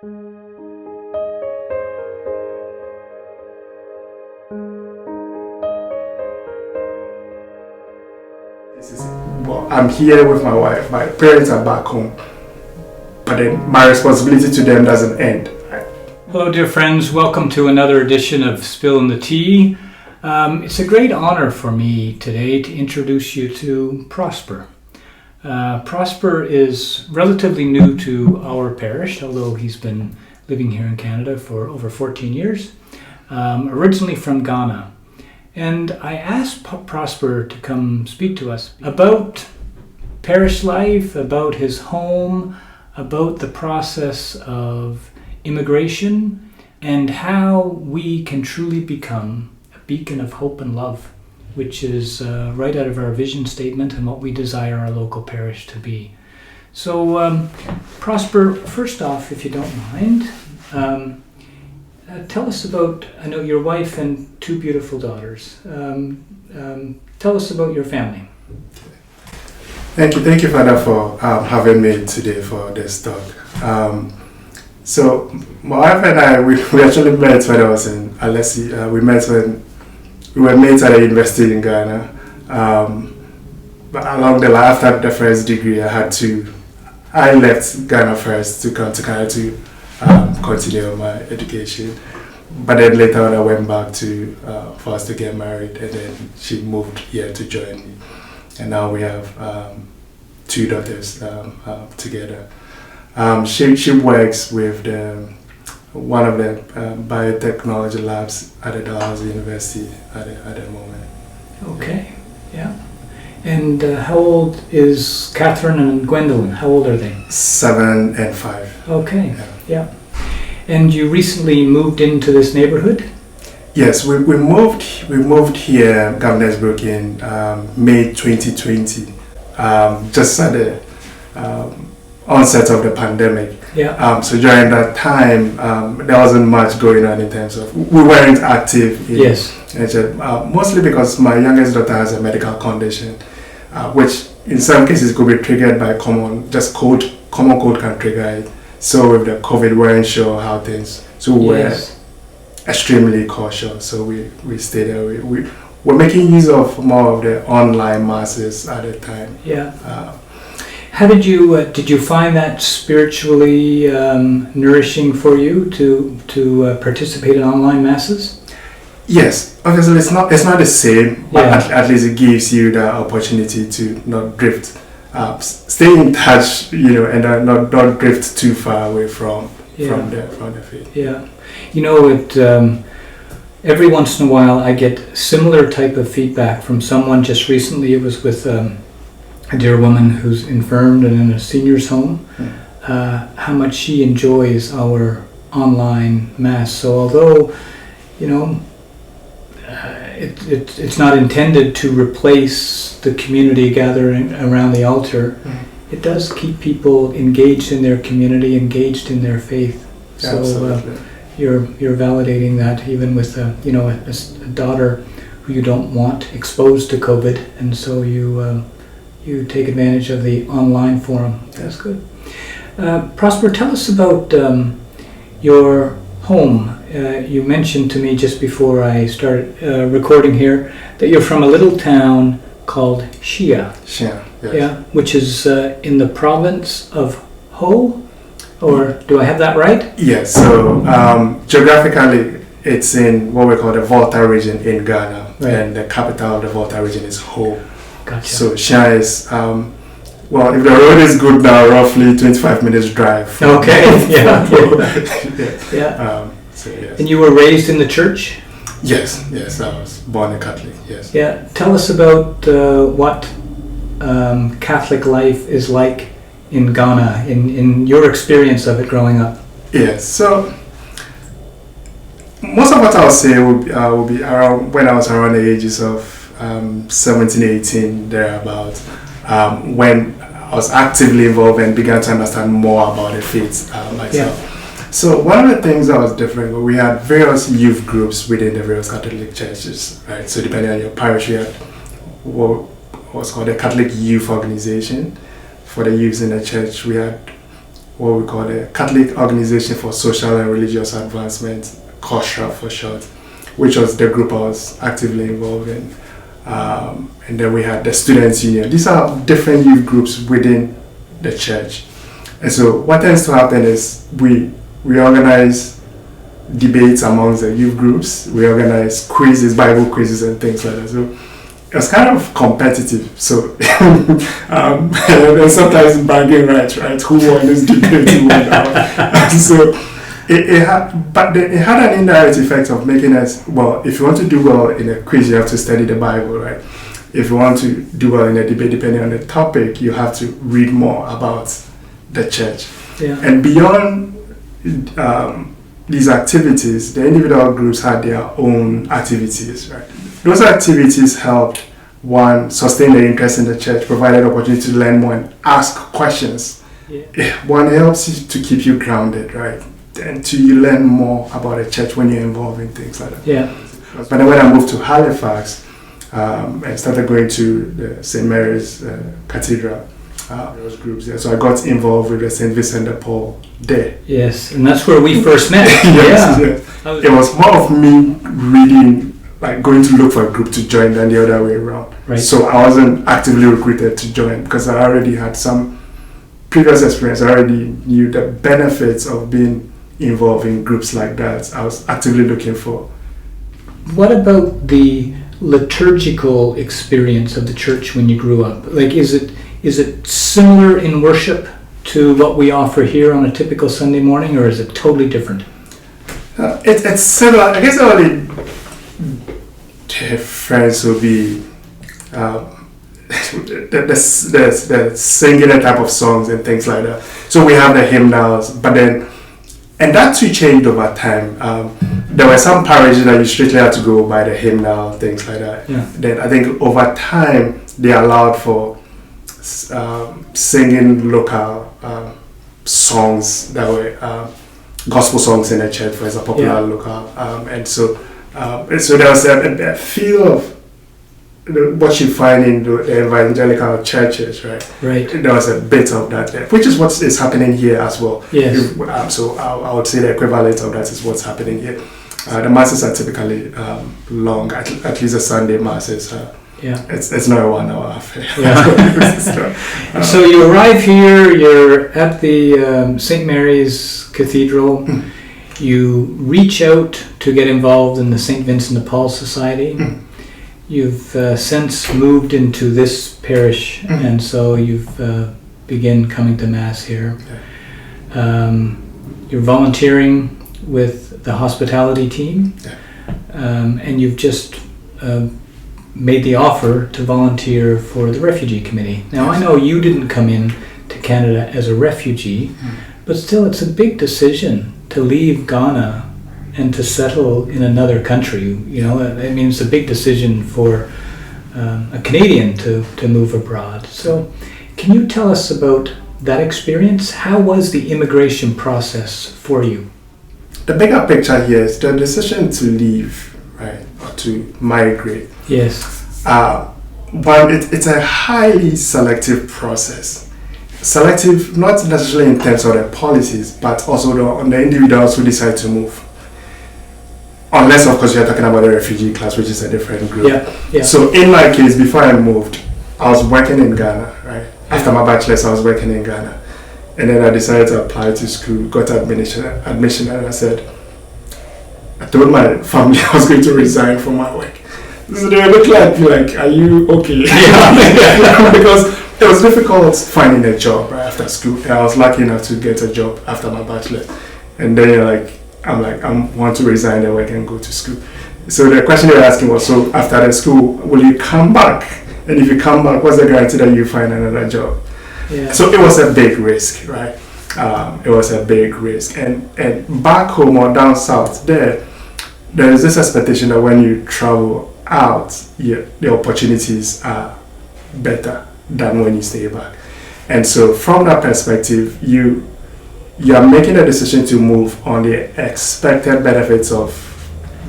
Well, I'm here with my wife. My parents are back home, but then my responsibility to them doesn't end. Hello, dear friends. Welcome to another edition of Spillin the Tea. It's a great honor for me today to introduce you to Prosper. Prosper is relatively new to our parish, although he's been living here in Canada for over 14 years, originally from Ghana. And I asked Prosper to come speak to us about parish life, about his home, about the process of immigration, and how we can truly become a beacon of hope and love, which is right out of our vision statement and what we desire our local parish to be. So, Prosper, first off, if you don't mind, tell us about, I know, your wife and two beautiful daughters. Tell us about your family. Thank you, Father, for having me today for this talk. So, my wife and I, we actually met when I was in Alessi. We met when we were mates at a university in Ghana. But along the line, after the first degree, I left Ghana first to come to Canada to continue my education. But then later on I went back for us to get married, and then she moved here to join me. And now we have two daughters together. She works with one of the biotechnology labs at the Dalhousie University at the moment. Okay, yeah. And how old is Catherine and Gwendolyn? How old are they? 7 and 5. Okay, yeah. And you recently moved into this neighborhood? Yes, we moved here, Governor's Brook, in May 2020, just at the onset of the pandemic. Yeah. So during that time, there wasn't much going on in terms of, we weren't active in nature, mostly because my youngest daughter has a medical condition, which in some cases could be triggered by common cold can trigger it. So with the COVID, we weren't sure how things, so we were extremely cautious. So we stayed there. We were making use of more of the online masses at the time. Yeah. How did you find that spiritually nourishing for you to participate in online masses? Yes, obviously it's not the same, but at least it gives you the opportunity to not drift, stay in touch, and not drift too far away from the faith. Yeah, every once in a while I get similar type of feedback from someone. Just recently, it was with a dear woman who's infirmed and in a senior's home. How much she enjoys our online mass. So although, it's not intended to replace the community gathering around the altar. It does keep people engaged in their community, engaged in their faith. So you're validating that even with a daughter who you don't want exposed to COVID, and so you take advantage of the online forum. That's good. Prosper, tell us about your home. You mentioned to me just before I started recording here that you're from a little town called Shia. Shia, yes. Yeah, which is in the province of Ho, or do I have that right? Yes, so geographically it's in what we call the Volta region in Ghana, and the capital of the Volta region is Ho. Gotcha. So Shia is, if the road is good now, roughly 25 minutes drive. Okay, yeah. Yes. And you were raised in the church? Yes, I was born a Catholic, yes. Yeah, tell us about what Catholic life is like in Ghana, in your experience of it growing up. Yes, so most of what I'll say will be around when I was around the ages of 17, 18, thereabout, when I was actively involved and began to understand more about the faith myself. Yeah. So one of the things that was different, we had various youth groups within the various Catholic churches, right? So depending on your parish, you had what was called a Catholic Youth Organization. For the youths in the church, we had what we call the Catholic Organization for Social and Religious Advancement, COSRA for short, which was the group I was actively involved in. And then we had the Students' Union. These are different youth groups within the church. And so what tends to happen is we organize debates amongst the youth groups. We organize quizzes, Bible quizzes and things like that. So it was kind of competitive. So and sometimes bragging rights, right? Who won this debate? Who won that? So it had an indirect effect of making us, well, if you want to do well in a quiz, you have to study the Bible, right? If you want to do well in a debate, depending on the topic, you have to read more about the church. Yeah. And beyond these activities, the individual groups had their own activities, right? Those activities helped one sustain the interest in the church, provided opportunity to learn more and ask questions. Yeah. One helps you to keep you grounded, right? And you learn more about the church when you're involved in things like that. Yeah. But then when I moved to Halifax, and started going to the St. Mary's Cathedral, those groups there. So I got involved with the St. Vincent de Paul there. Yes, and that's where we first met. Yes. It was more of me reading, like going to look for a group to join than the other way around. Right. So I wasn't actively recruited to join because I already had some previous experience. I already knew the benefits of being involved in groups like that. I was actively looking for. What about the liturgical experience of the church when you grew up? Like, is it similar in worship to what we offer here on a typical Sunday morning, or is it totally different? It's similar. I guess the only difference would be the singing a type of songs and things like that. So we have the hymnals, but then, and that too changed over time. There were some parishes that you strictly had to go by the hymnal, things like that. Yeah. Then I think over time they allowed for singing local songs that were gospel songs in the church, for example, popular local, and so there was a feel of what you find in the evangelical churches, right? Right. There was a bit of that there, which is what is happening here as well. Yes. So I would say the equivalent of that is what's happening here. The masses are typically long, at least the Sunday masses. It's not a 1 hour affair. Yeah. So you arrive here, you're at the St. Mary's Cathedral, you reach out to get involved in the St. Vincent de Paul Society. You've since moved into this parish, and so you've begun coming to Mass here. You're volunteering with the hospitality team, and you've just made the offer to volunteer for the refugee committee. Now, I know you didn't come in to Canada as a refugee, but still it's a big decision to leave Ghana and to settle in another country. You know, I mean, it's a big decision for a Canadian to move abroad. So can you tell us about that experience? How was the immigration process for you? The bigger picture here is the decision to leave, right, or to migrate. Yes. But it's a highly selective process. Selective, not necessarily in terms of the policies, but also on the individuals who decide to move. Unless, of course, you're talking about the refugee class, which is a different group. Yeah. So in my case, before I moved, I was working in Ghana, right? After my bachelor's, I was working in Ghana. And then I decided to apply to school, got admission, and I told my family I was going to resign from my work. So they looked at me like, are you okay? Because it was difficult finding a job right after school. And I was lucky enough to get a job after my bachelor. And then I want to resign the work and go to school. So the question they were asking was, so after the school, will you come back? And if you come back, what's the guarantee that you find another job? Yeah. So it was a big risk, right? It was a big risk. And back home or down south, there is this expectation that when you travel out, the opportunities are better than when you stay back. And so from that perspective, you are making a decision to move on the expected benefits of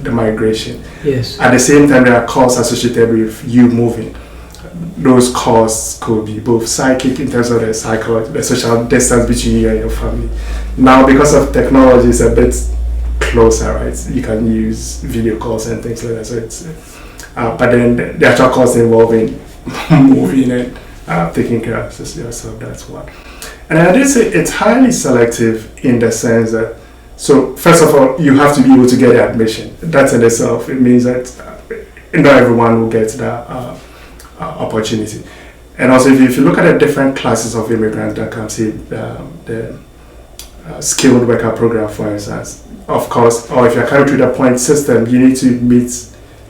the migration. Yes. At the same time, there are costs associated with you moving. those costs could be both psychic in terms of the psychology, the social distance between you and your family. Now, because of technology, it's a bit closer, right? You can use video calls and things like that. So it's, but then the actual costs involving moving and taking care of yourself, that's one. And I did say it's highly selective in the sense that, so first of all, you have to be able to get the admission. That in itself, it means that not everyone will get that opportunity. And also, if you look at the different classes of immigrants that come, see the skilled worker program, for instance, of course, or if you're coming through the point system, you need to meet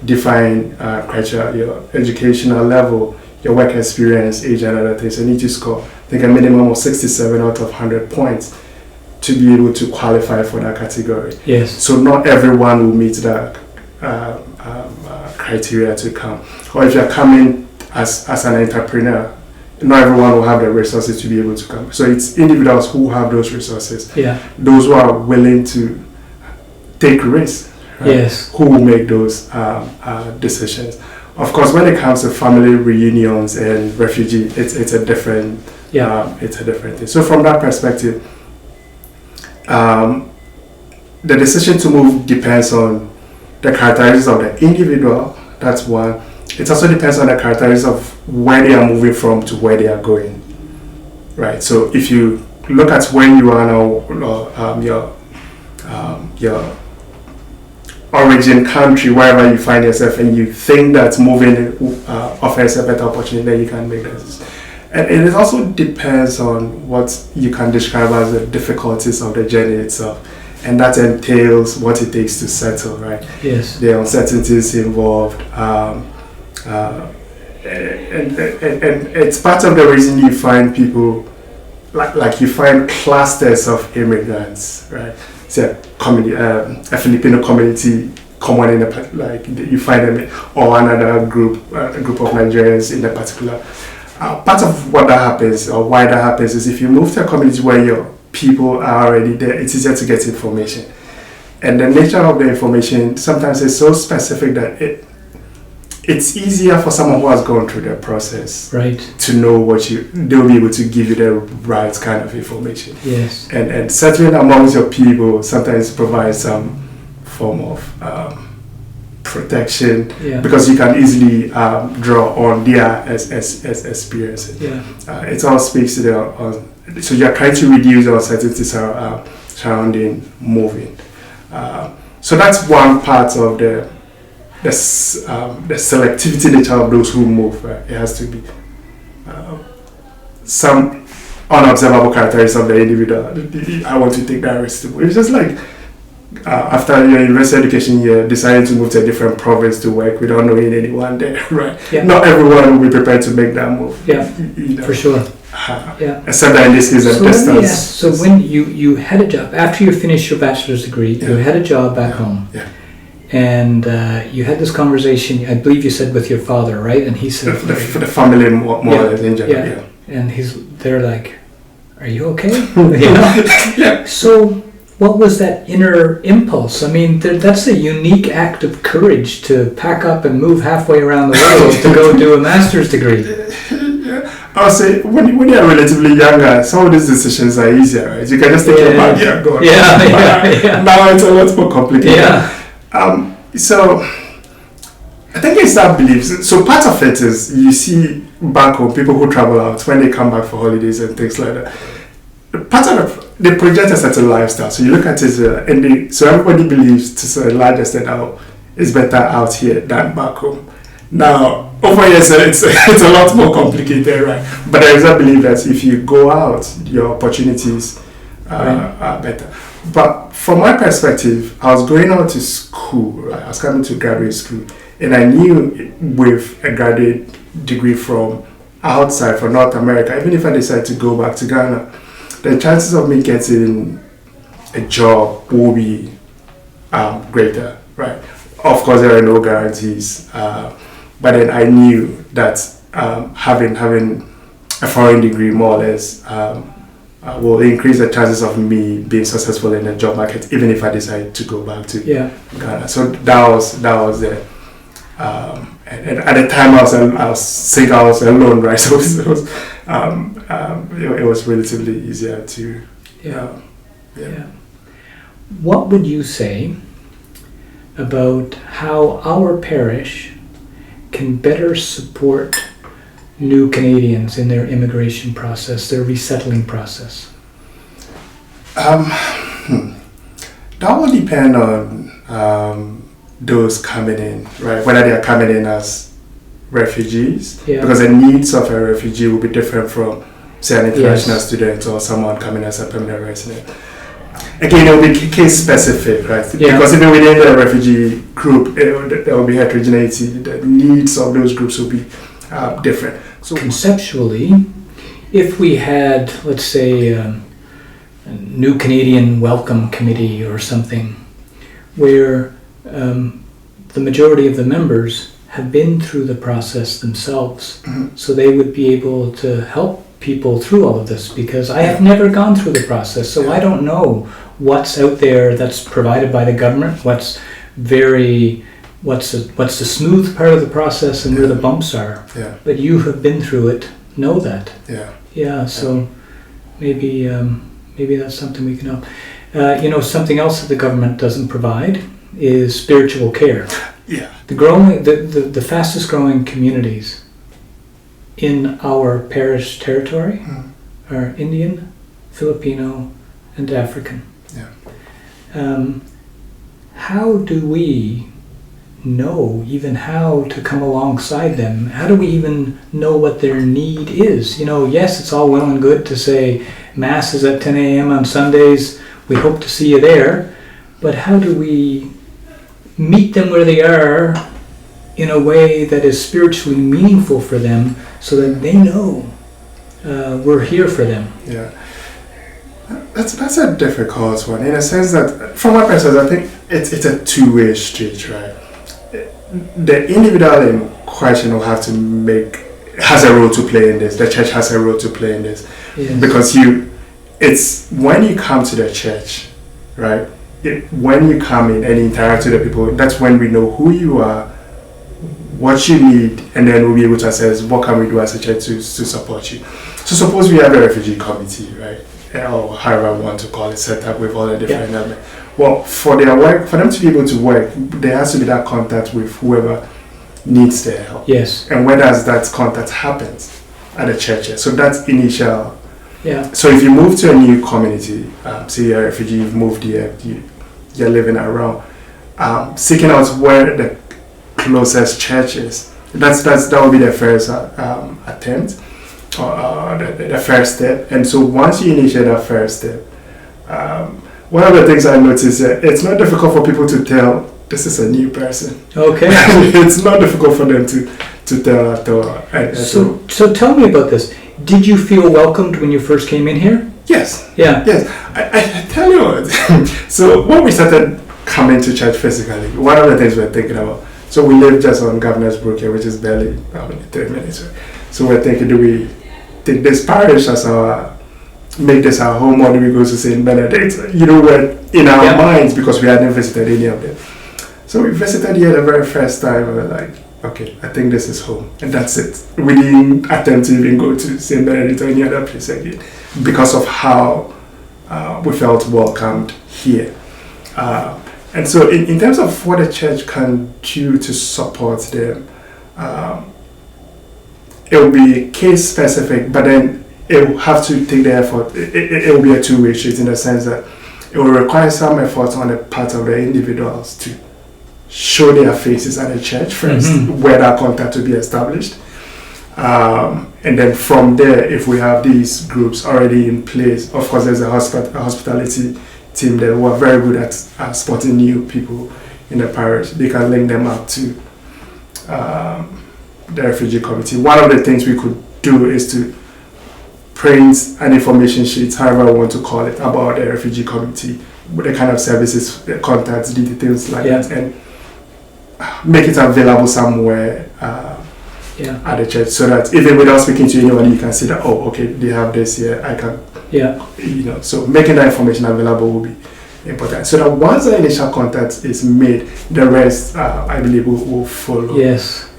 defined criteria, your educational level, your work experience, age, and other things. You need to score, I think, a minimum of 67 out of 100 points to be able to qualify for that category. Yes. So not everyone will meet that criteria to come. Or if you're coming as an entrepreneur, not everyone will have the resources to be able to come. So it's individuals who have those resources. Yeah. Those who are willing to take risks. Right? Yes. Who will make those decisions. Of course, when it comes to family reunions and refugee, it's a different it's a different thing. So from that perspective, the decision to move depends on the characteristics of the individual. That's one. It also depends on the characteristics of where they are moving from to where they are going. Right. So if you look at when you are now, your origin country, wherever you find yourself, and you think that moving offers a better opportunity, then you can make that. And it also depends on what you can describe as the difficulties of the journey itself, and that entails what it takes to settle, right? Yes. The uncertainties involved, and it's part of the reason you find people like you find clusters of immigrants, right? So a Filipino community common in you find them, or another group, a group of Nigerians in a particular. Part of what that happens, or why that happens, is if you move to a community where your people are already there, it's easier to get information. And the nature of the information sometimes is so specific that it's easier for someone who has gone through the process, right, to know they'll be able to give you the right kind of information. Yes. And settling amongst your people sometimes provides some form of protection, because you can easily draw on their experiences. It all speaks to so you're trying to reduce the uncertainties surrounding moving. So that's one part of the selectivity nature of those who move. It has to be some unobservable characteristics of the individual. I want to take that risk to move. It's just like after your university education year, deciding to move to a different province to work without knowing anyone there, right? Yeah. Not everyone will be prepared to make that move. Yeah, for sure. Except that in this case, a distance. So when you had a job, after you finished your bachelor's degree, you had a job back home. Yeah. And you had this conversation, I believe you said with your father, right? And he said... For the family more or less in general, yeah. And they're like, are you okay? You know? Yeah. So what was that inner impulse? I mean, that's a unique act of courage to pack up and move halfway around the world to go do a master's degree. I'll say, when you're relatively younger, some of these decisions are easier, right? You can just take your bag, go. Yeah. Now it's a lot more complicated. Yeah. So I think it's that belief. So part of it is you see back home people who travel out when they come back for holidays and things like that. Part of they project a certain lifestyle. So you look at it, so everybody believes to a large extent it's better out here than back home. Now over here, it's a lot more complicated, right? But there is a belief that if you go out, your opportunities are better. But from my perspective, I was going out to school, right? I was coming to graduate school, and I knew with a graduate degree from outside, from North America, even if I decided to go back to Ghana, the chances of me getting a job will be greater, right? Of course, there are no guarantees, but then I knew that having a foreign degree more or less will increase the chances of me being successful in the job market, even if I decide to go back to Ghana. So that was the and at the time I was alone, right? So it was relatively easier to. Yeah. What would you say about how our parish can better support new Canadians in their immigration process, their resettling process? That will depend on those coming in, right? Whether they are coming in as refugees, because the needs of a refugee will be different from, say, an international student or someone coming as a permanent resident. Again, it will be case specific, right? Because even within the refugee group, there will be heterogeneity. The needs of those groups will be different. So conceptually, if we had, let's say, a new Canadian welcome committee or something, where the majority of the members have been through the process themselves, so they would be able to help people through all of this, because I have never gone through the process, so I don't know what's out there that's provided by the government, what's the smooth part of the process and where the bumps are. But you have been through it, know that. So maybe that's something we can help. Something else that the government doesn't provide is spiritual care. The fastest growing communities in our parish territory are Indian, Filipino, and African. How do we know even how to come alongside them? How do we even know what their need is? Yes, it's all well and good to say Mass is at 10 a.m. on Sundays, we hope to see you there, but how do we meet them where they are in a way that is spiritually meaningful for them, so that they know we're here for them? That's a difficult one, in a sense that, from my perspective, I think it's a two-way street, right? The individual in question will have to has a role to play in this. The church has a role to play in this, because it's when you come to the church, right? When you come in and interact with the people, that's when we know who you are, what you need, and then we'll be able to assess what can we do as a church to support you. So suppose we have a refugee committee, right? Or however we want to call it, set up with all the different elements. Well, for their work, for them to be able to work, there has to be that contact with whoever needs their help. And where does that contact happens? At the churches. So that's initial. So if you move to a new community, say you're a refugee, you've moved here, you're living around, seeking out where the closest church is. That will be the first attempt, or the first step. And so once you initiate that first step, one of the things I noticed, it's not difficult for people to tell this is a new person. It's not difficult for them to tell at all. So tell me about this. Did you feel welcomed when you first came in here? Yes. I tell you what. So when we started coming to church physically, one of the things we're thinking about, so we live just on Governor's Brook here, which is barely 3 minutes. Right? So we're thinking, do we take this parish as make this our home, or do we go to St. Benedict? We're in our minds, because we hadn't visited any of them. So we visited here the very first time, and we're like, okay, I think this is home, and that's it. We didn't attempt to even go to St. Benedict or any other place again, because of how we felt welcomed here. And so in terms of what the church can do to support them, it will be case specific, but then it will have to take the effort. It will be a two-way street, in the sense that it will require some effort on the part of the individuals to show their faces at the church first, where that contact will be established. And then from there, if we have these groups already in place, of course there's a hospitality team there who are very good at spotting new people in the parish. They can link them up to the refugee committee. One of the things we could do is to print an information sheet, however we want to call it, about the refugee committee, with the kind of services, the contacts, the details like that, and make it available somewhere at the church, so that even without speaking to anyone, you can see that, oh, okay, they have this here, I can, so making that information available will be important. So that once the initial contact is made, the rest, I believe, will follow. Yes.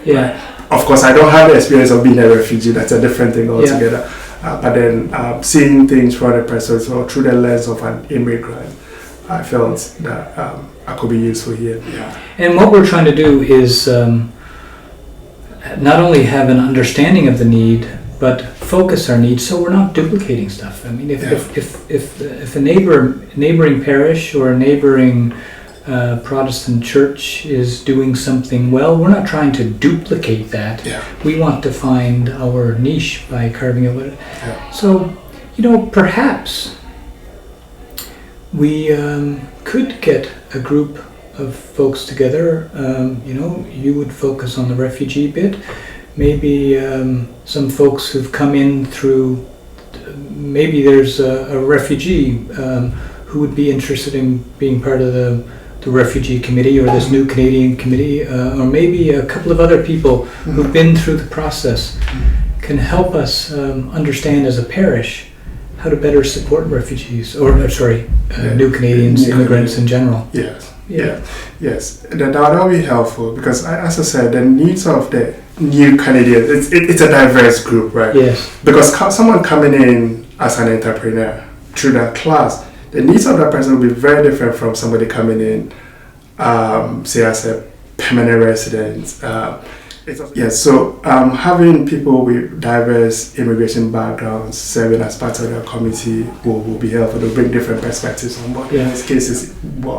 Yeah. Of course, I don't have the experience of being a refugee. That's a different thing altogether. Yeah. But then seeing things from the perspective or through the lens of an immigrant, I felt that I could be useful here. Yeah. And what we're trying to do is not only have an understanding of the need, but focus our needs so we're not duplicating stuff. I mean, if a neighboring parish or a neighboring Protestant church is doing something well, we're not trying to duplicate that. Yeah. We want to find our niche by carving out. Yeah. So, perhaps we could get a group of folks together. You would focus on the refugee bit. Maybe some folks who've come in through. Maybe there's a refugee who would be interested in being part of the refugee committee or this new Canadian committee, or maybe a couple of other people who've been through the process can help us understand as a parish how to better support refugees, new Canadians, immigrants in general. Yes. Yes. That will be helpful because, as I said, the needs of the new Canadians, it's a diverse group, right? Yes. Because someone coming in as an entrepreneur through that class, the needs of that person will be very different from somebody coming in, say, as a permanent resident. So having people with diverse immigration backgrounds serving as part of the committee will be helpful to bring different perspectives on board. In this case,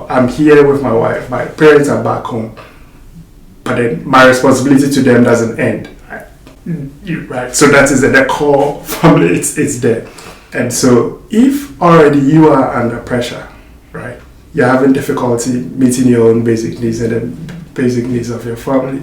I'm here with my wife. My parents are back home, but then my responsibility to them doesn't end. Right? So that is the core family. It's there. And so if already you are under pressure, right, you're having difficulty meeting your own basic needs and the basic needs of your family,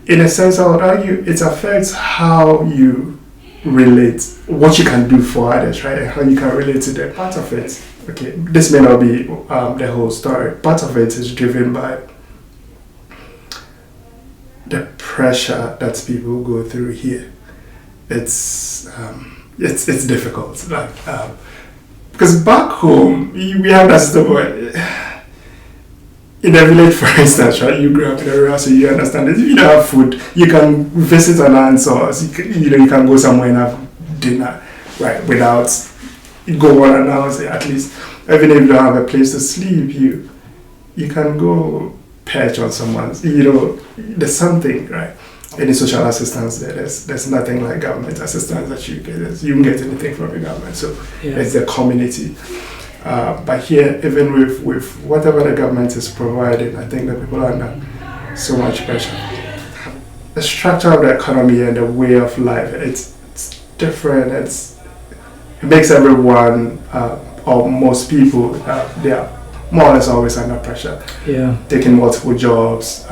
in a sense, I would argue it affects how you relate, what you can do for others, right, and how you can relate to them. Part of it, okay, this may not be the whole story. Part of it is driven by the pressure that people go through here. It's difficult, because back home we have that system where in a village, for instance, right? You grew up in a rural, so you understand that if you don't have food, you can visit an aunt's house. You can go somewhere and have dinner, right? Without go unannounced. At least, even if you don't have a place to sleep, you can go perch on someone's. There's something, right? Any social assistance there's nothing like government assistance that you get. You can get anything from the government. So it's the community. But here, even with whatever the government is providing, I think that people are under so much pressure. The structure of the economy and the way of life, it's different. It makes everyone, or most people, they are more or less always under pressure. Yeah. Taking multiple jobs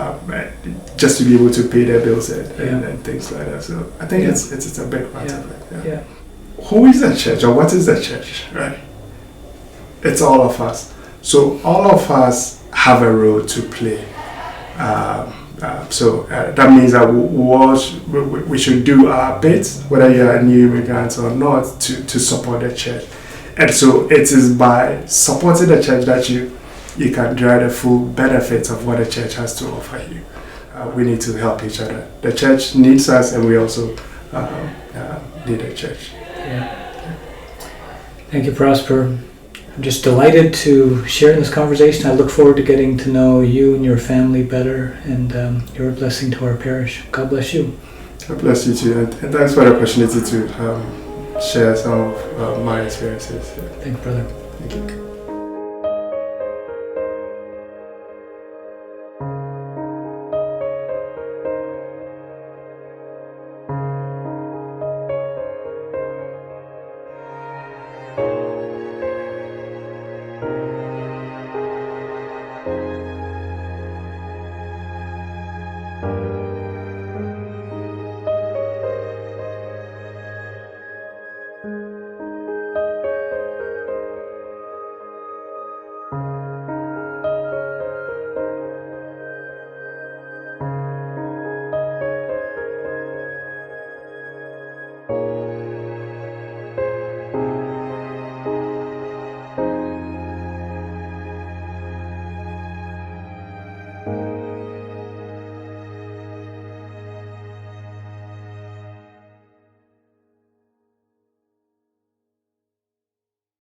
just to be able to pay their bills and things like that. So I think it's a big part of it. Who is the church, or what is the church, right? It's all of us. So all of us have a role to play. So that means that we should do our bit, whether you're a new immigrant or not, to support the church. And so it is by supporting the church that you can derive the full benefits of what the church has to offer you. We need to help each other. The church needs us, and we also need the church. Yeah. Thank you, Prosper. I'm just delighted to share in this conversation. I look forward to getting to know you and your family better, and you're a blessing to our parish. God bless you. God bless you too, and thanks for the opportunity to share some of my experiences. Thank you, brother. Thank you.